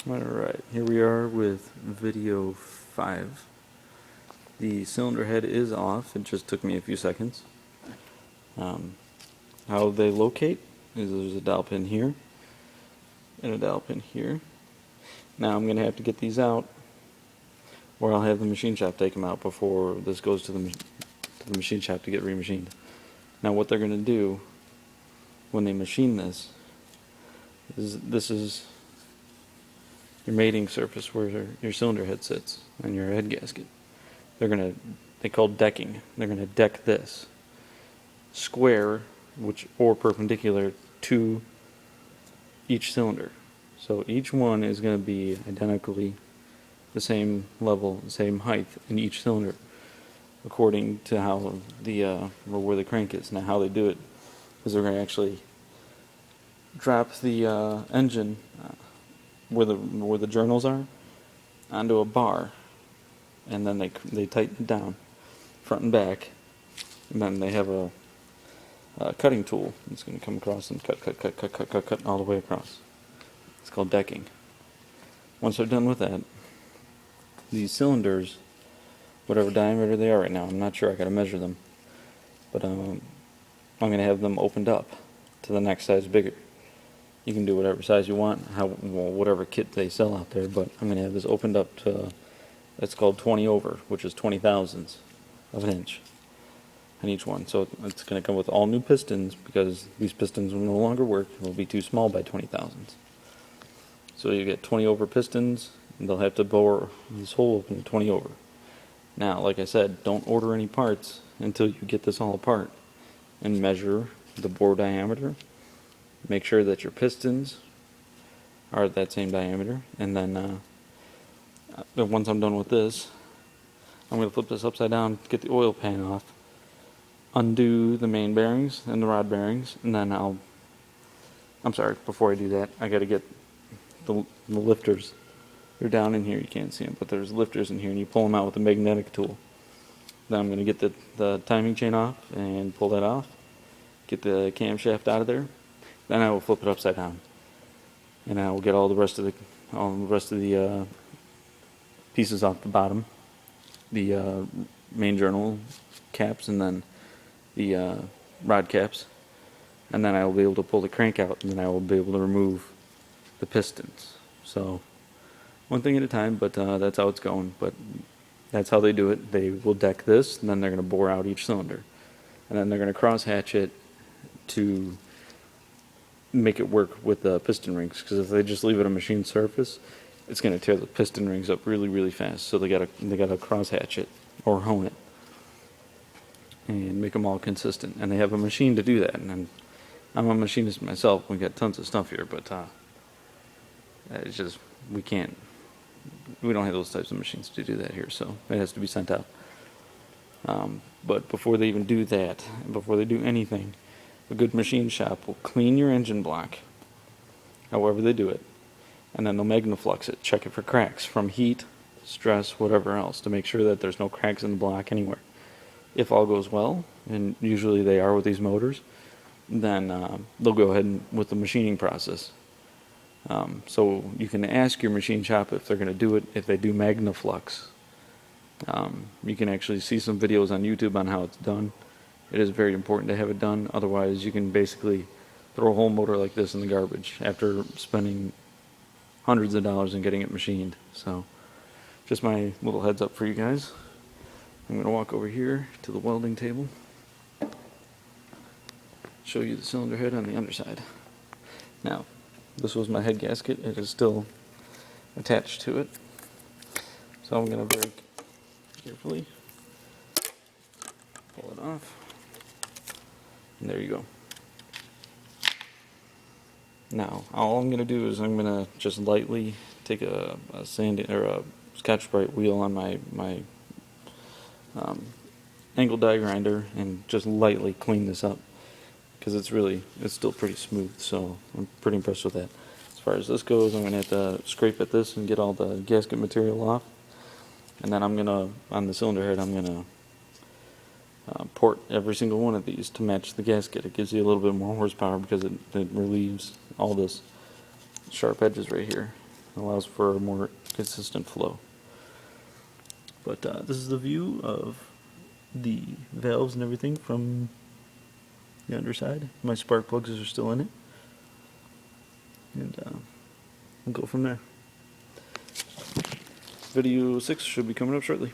Alright, here we are with video 5. The cylinder head is off, it just took me a few seconds. How they locate is there's a dowel pin here and a dowel pin here. Now I'm going to have to get these out, or I'll have the machine shop take them out before this goes to the machine shop to get remachined. Now what they're going to do when they machine this is your mating surface where your cylinder head sits and your head gasket. They call decking. They're gonna deck this square, or perpendicular to each cylinder. So each one is gonna be identically the same level, the same height in each cylinder, according to how where the crank is. Now how they do it is they're gonna actually drop the engine where the journals are onto a bar, and then they tighten it down front and back, and then they have a cutting tool that's going to come across and cut all the way across. It's called decking. Once they're done with that, these cylinders, whatever diameter they are right now, I'm not sure, I got to measure them, but I'm going to have them opened up to the next size bigger. You can do whatever size you want, whatever kit they sell out there, but I'm going to have this opened up to, it's called 20 over, which is 20 thousandths of an inch on each one. So it's going to come with all new pistons, because these pistons will no longer work. They'll be too small by 20 thousandths. So you get 20 over pistons, and they'll have to bore this hole open 20 over. Now, like I said, don't order any parts until you get this all apart and measure the bore diameter. Make sure that your pistons are at that same diameter, and then once I'm done with this, I'm going to flip this upside down, get the oil pan off, undo the main bearings and the rod bearings, and then I'm sorry, before I do that, I got to get the lifters. They're down in here, you can't see them, but there's lifters in here, and you pull them out with a magnetic tool. Then I'm going to get the timing chain off and pull that off, get the camshaft out of there. Then I will flip it upside down, and I will get all the rest of the pieces off the bottom, the main journal caps, and then the rod caps, and then I will be able to pull the crank out, and then I will be able to remove the pistons. So one thing at a time, but that's how it's going. But that's how they do it. They will deck this, and then they're going to bore out each cylinder, and then they're going to cross hatch it to make it work with the piston rings, because if they just leave it a machine surface, it's going to tear the piston rings up really, really fast. So they gotta cross hatch it or hone it and make them all consistent. And they have a machine to do that. And I'm a machinist myself. We got tons of stuff here, but it's just we don't have those types of machines to do that here. So it has to be sent out. But before they even do that, before they do anything, a good machine shop will clean your engine block, however they do it, and then they'll magnaflux it, check it for cracks from heat, stress, whatever else, to make sure that there's no cracks in the block anywhere. If all goes well, and usually they are with these motors, then they'll go ahead with the machining process. So you can ask your machine shop if they're going to do it, if they do magnaflux. You can actually see some videos on YouTube on how it's done. It is very important to have it done, otherwise you can basically throw a whole motor like this in the garbage after spending hundreds of dollars in getting it machined. So just my little heads up for you guys. I'm going to walk over here to the welding table, show you the cylinder head on the underside. Now, this was my head gasket. It is still attached to it, so I'm going to very carefully pull it off. And there you go. Now, all I'm going to do is I'm going to just lightly take a Scotch-Brite wheel on my angle die grinder and just lightly clean this up, because it's still pretty smooth. So I'm pretty impressed with that. As far as this goes, I'm going to have to scrape at this and get all the gasket material off, and then on the cylinder head, I'm going to port every single one of these to match the gasket. It gives you a little bit more horsepower because it relieves all this sharp edges right here. allows for a more consistent flow. But this is the view of the valves and everything from the underside. My spark plugs are still in it, and we'll go from there. Video 6 should be coming up shortly.